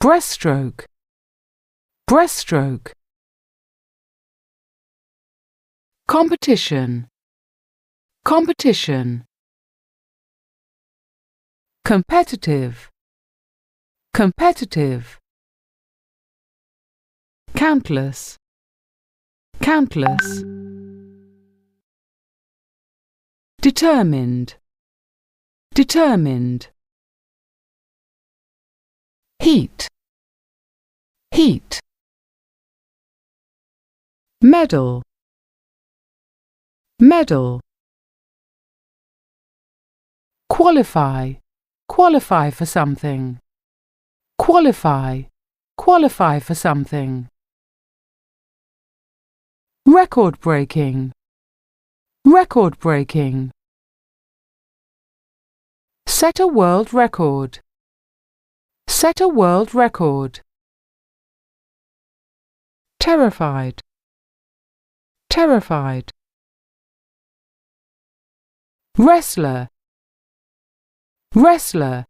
breaststroke, breaststroke. Competition, competition. Competitive, competitive. Countless, countless. Determined, determined. Heat, heat. Medal, medal. Qualify, qualify for something. Qualify, qualify for something. Record-breaking, record-breaking. Set a world record, set a world record. Terrified, terrified. Wrestler, wrestler.